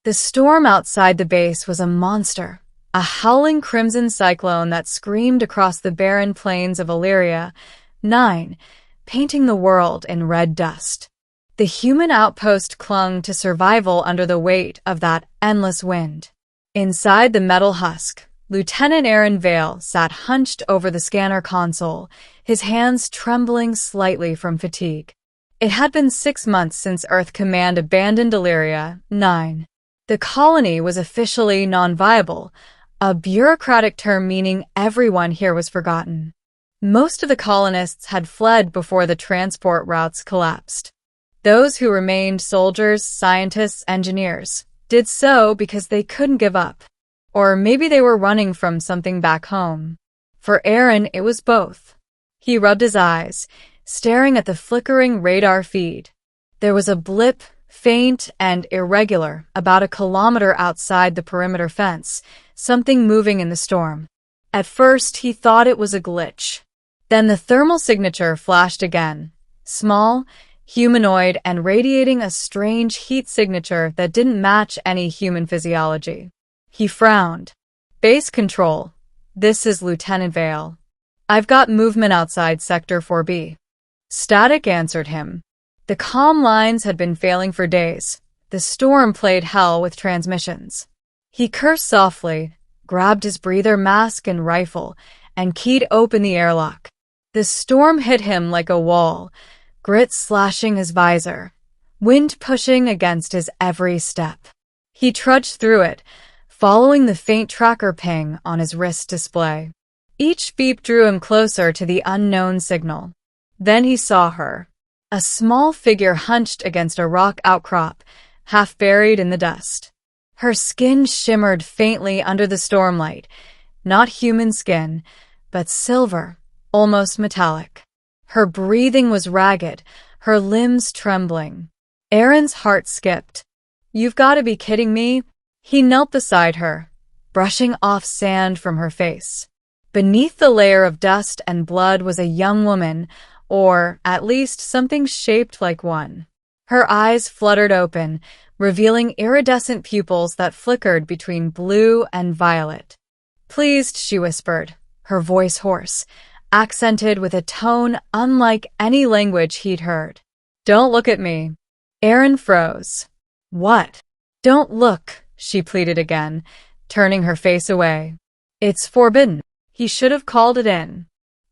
The storm outside the base was a monster, a howling crimson cyclone that screamed across the barren plains of Illyria 9, painting the world in red dust. The human outpost clung to survival under the weight of that endless wind. Inside the metal husk, Lieutenant Aaron Vale sat hunched over the scanner console, his hands trembling slightly from fatigue. It had been 6 months since Earth Command abandoned Illyria 9. The colony was officially non-viable, a bureaucratic term meaning everyone here was forgotten. Most of the colonists had fled before the transport routes collapsed. Those who remained, soldiers, scientists, engineers, did so because they couldn't give up. Or maybe they were running from something back home. For Aaron, it was both. He rubbed his eyes, staring at the flickering radar feed. There was a blip, faint and irregular, about a kilometer outside the perimeter fence, something moving in the storm. At first, he thought it was a glitch. Then the thermal signature flashed again, small, humanoid, and radiating a strange heat signature that didn't match any human physiology. He frowned. Base control. This is Lieutenant Vale. I've got movement outside Sector 4B. Static answered him. The comm lines had been failing for days. The storm played hell with transmissions. He cursed softly, grabbed his breather mask and rifle, and keyed open the airlock. The storm hit him like a wall, grit slashing his visor, wind pushing against his every step. He trudged through it, following the faint tracker ping on his wrist display. Each beep drew him closer to the unknown signal. Then he saw her. A small figure hunched against a rock outcrop, half buried in the dust. Her skin shimmered faintly under the stormlight, not human skin, but silver, almost metallic. Her breathing was ragged, her limbs trembling. Aaron's heart skipped. You've got to be kidding me. He knelt beside her, brushing off sand from her face. Beneath the layer of dust and blood was a young woman, or at least something shaped like one. Her eyes fluttered open, revealing iridescent pupils that flickered between blue and violet. Pleased, she whispered, her voice hoarse, accented with a tone unlike any language he'd heard. Don't look at me. Aaron froze. What? Don't look, she pleaded again, turning her face away. It's forbidden. He should have called it in.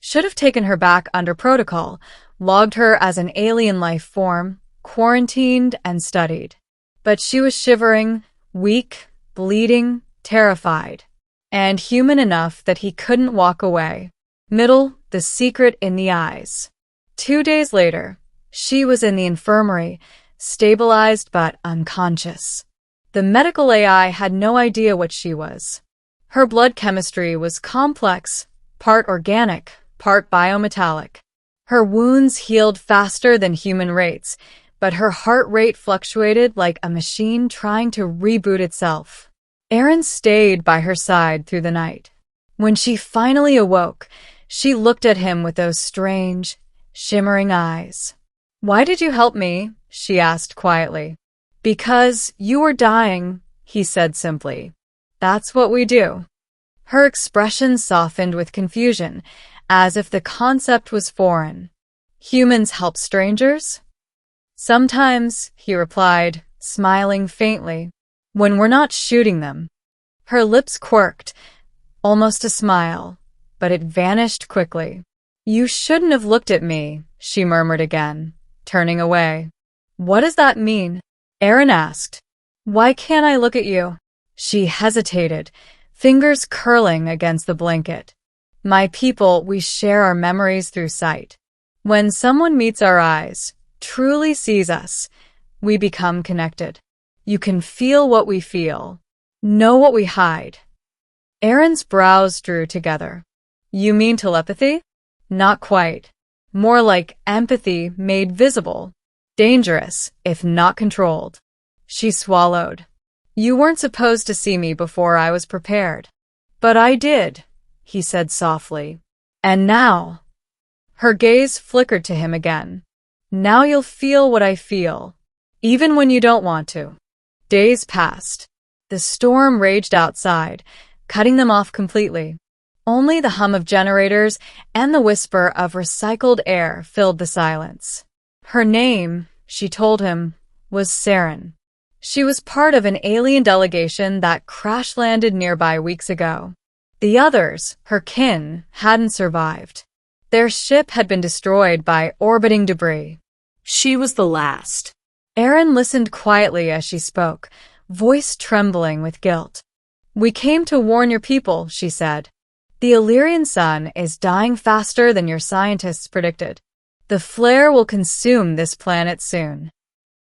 Should have taken her back under protocol, logged her as an alien life form, quarantined and studied. But she was shivering, weak, bleeding, terrified, and human enough that he couldn't walk away. Middle, the secret in the eyes. 2 days later, she was in the infirmary, stabilized but unconscious. The medical AI had no idea what she was. Her blood chemistry was complex, part organic, part biometallic. Her wounds healed faster than human rates, but her heart rate fluctuated like a machine trying to reboot itself. Aaron stayed by her side through the night. When she finally awoke, she looked at him with those strange, shimmering eyes. Why did you help me? She asked quietly. Because you were dying, he said simply. That's what we do. Her expression softened with confusion, as if the concept was foreign. Humans help strangers? Sometimes, he replied, smiling faintly, when we're not shooting them. Her lips quirked, almost a smile, but it vanished quickly. You shouldn't have looked at me, she murmured again, turning away. What does that mean? Aaron asked. Why can't I look at you? She hesitated, fingers curling against the blanket. My people, we share our memories through sight. When someone meets our eyes, truly sees us, we become connected. You can feel what we feel, know what we hide. Aaron's brows drew together. You mean telepathy? Not quite. More like empathy made visible. Dangerous, if not controlled. She swallowed. You weren't supposed to see me before I was prepared. But I did, he said softly. And now? Her gaze flickered to him again. Now you'll feel what I feel, even when you don't want to. Days passed. The storm raged outside, cutting them off completely. Only the hum of generators and the whisper of recycled air filled the silence. Her name, she told him, was Saren. She was part of an alien delegation that crash-landed nearby weeks ago. The others, her kin, hadn't survived. Their ship had been destroyed by orbiting debris. She was the last. Erin listened quietly as she spoke, voice trembling with guilt. "We came to warn your people," she said. "The Illyrian sun is dying faster than your scientists predicted. The flare will consume this planet soon."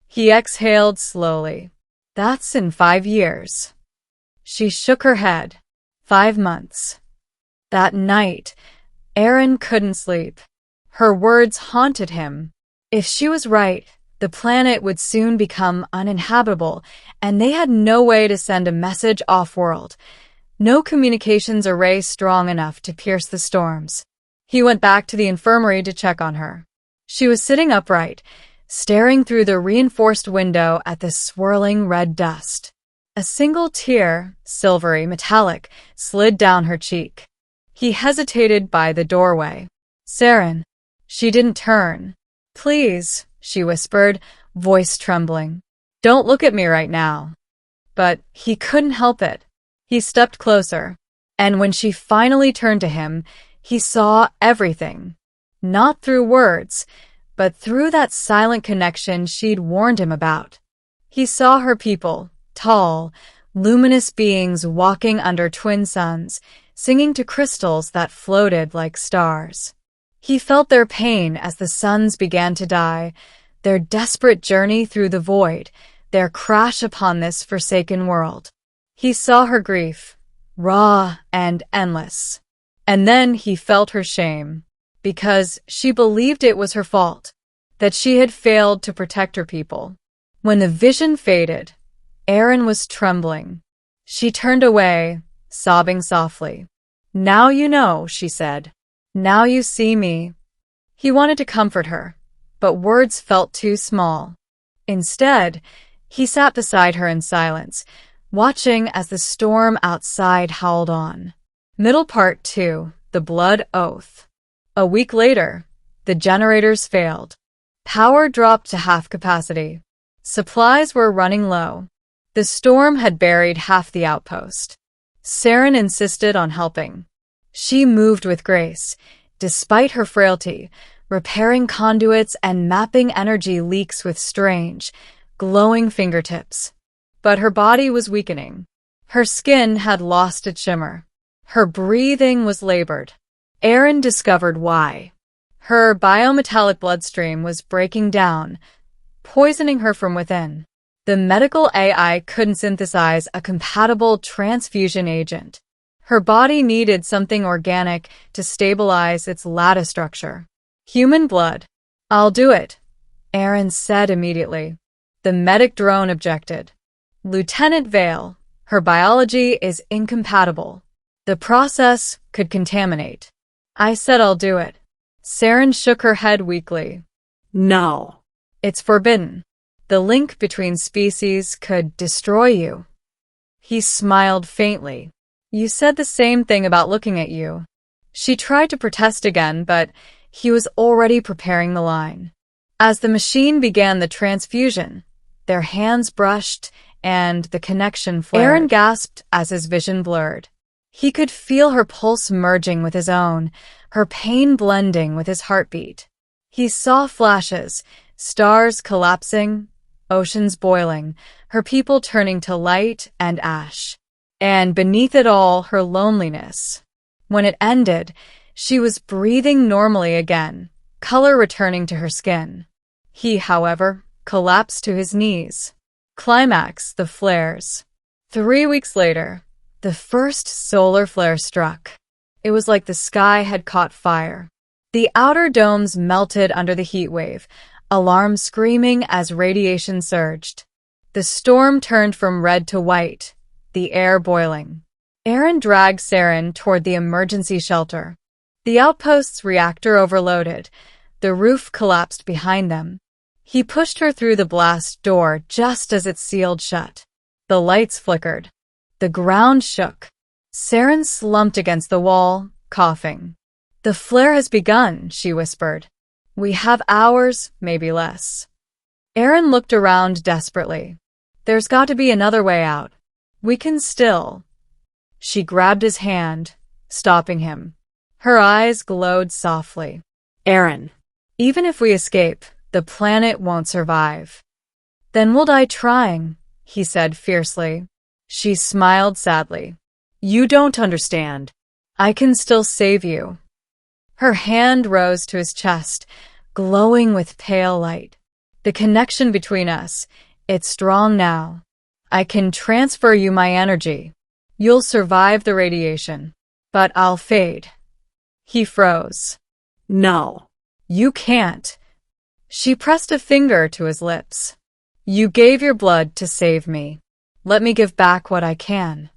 He exhaled slowly. "That's in 5 years." She shook her head. 5 months. That night, Erin couldn't sleep. Her words haunted him. If she was right, the planet would soon become uninhabitable, and they had no way to send a message off-world. No communications array strong enough to pierce the storms. He went back to the infirmary to check on her. She was sitting upright, staring through the reinforced window at the swirling red dust. A single tear, silvery, metallic, slid down her cheek. He hesitated by the doorway. "Saren." She didn't turn. "Please," she whispered, voice trembling. "Don't look at me right now." But he couldn't help it. He stepped closer, and when she finally turned to him, he saw everything. Not through words, but through that silent connection she'd warned him about. He saw her people, tall, luminous beings walking under twin suns, singing to crystals that floated like stars. He felt their pain as the suns began to die, their desperate journey through the void, their crash upon this forsaken world. He saw her grief, raw and endless. And then he felt her shame, because she believed it was her fault, that she had failed to protect her people. When the vision faded, Erin was trembling. She turned away, sobbing softly. "Now you know," she said. "Now you see me." He wanted to comfort her, but words felt too small. Instead, he sat beside her in silence, watching as the storm outside howled on. Middle Part 2, The Blood Oath. A week later, the generators failed. Power dropped to half capacity. Supplies were running low. The storm had buried half the outpost. Saren insisted on helping. She moved with grace, despite her frailty, repairing conduits and mapping energy leaks with strange, glowing fingertips. But her body was weakening. Her skin had lost its shimmer. Her breathing was labored. Erin discovered why. Her biometallic bloodstream was breaking down, poisoning her from within. The medical AI couldn't synthesize a compatible transfusion agent. Her body needed something organic to stabilize its lattice structure. "Human blood." "I'll do it," Erin said immediately. The medic drone objected. "Lieutenant Vale, her biology is incompatible. The process could contaminate." "I said I'll do it." Saren shook her head weakly. "No. It's forbidden. The link between species could destroy you." He smiled faintly. "You said the same thing about looking at you." She tried to protest again, but he was already preparing the line. As the machine began the transfusion, their hands brushed and the connection flared. Erin gasped as his vision blurred. He could feel her pulse merging with his own, her pain blending with his heartbeat. He saw flashes, stars collapsing, oceans boiling, her people turning to light and ash. And beneath it all, her loneliness. When it ended, she was breathing normally again, color returning to her skin. He, however, collapsed to his knees. Climax, the flares. 3 weeks later, the first solar flare struck. It was like the sky had caught fire. The outer domes melted under the heat wave, alarms screaming as radiation surged. The storm turned from red to white, the air boiling. Erin dragged Saren toward the emergency shelter. The outpost's reactor overloaded. The roof collapsed behind them. He pushed her through the blast door just as it sealed shut. The lights flickered. The ground shook. Saren slumped against the wall, coughing. "The flare has begun," she whispered. "We have hours, maybe less." Aaron looked around desperately. "There's got to be another way out. We can still." She grabbed his hand, stopping him. Her eyes glowed softly. Aaron. "Even if we escape, the planet won't survive." "Then we'll die trying," he said fiercely. She smiled sadly. You don't understand. "I can still save you." Her hand rose to his chest, glowing with pale light. "The connection between us, it's strong now. I can transfer you my energy. You'll survive the radiation, but I'll fade." He froze. No. "You can't." She pressed a finger to his lips. "You gave your blood to save me. Let me give back what I can."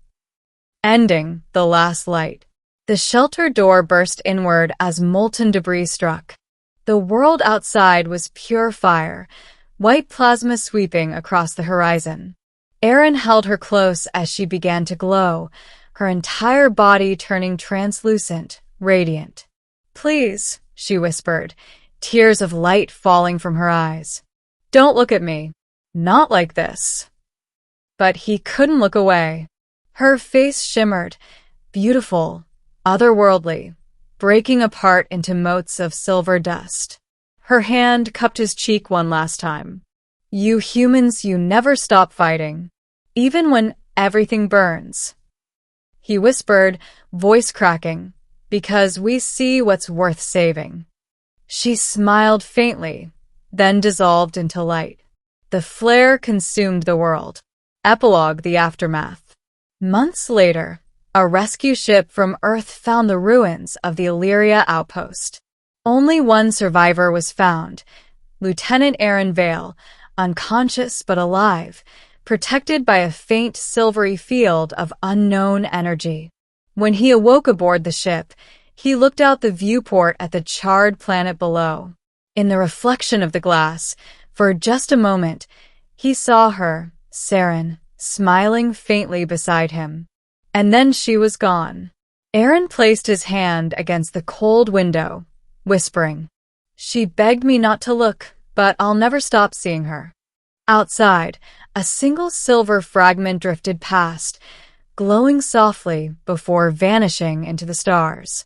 Ending the last light. The shelter door burst inward as molten debris struck. The world outside was pure fire, white plasma sweeping across the horizon. Aaron held her close as she began to glow, her entire body turning translucent, radiant. "Please," she whispered, tears of light falling from her eyes. "Don't look at me. Not like this." But he couldn't look away. Her face shimmered, beautiful, otherworldly, breaking apart into motes of silver dust. Her hand cupped his cheek one last time. "You humans, you never stop fighting, even when everything burns." He whispered, voice cracking, "Because we see what's worth saving." She smiled faintly, then dissolved into light. The flare consumed the world. Epilogue: The Aftermath. Months later, a rescue ship from Earth found the ruins of the Illyria outpost. Only one survivor was found, Lieutenant Aaron Vale, unconscious but alive, protected by a faint silvery field of unknown energy. When he awoke aboard the ship, he looked out the viewport at the charred planet below. In the reflection of the glass, for just a moment, he saw her, Saren, smiling faintly beside him. And then she was gone. Aaron placed his hand against the cold window, whispering, "She begged me not to look, but I'll never stop seeing her." Outside, a single silver fragment drifted past, glowing softly before vanishing into the stars.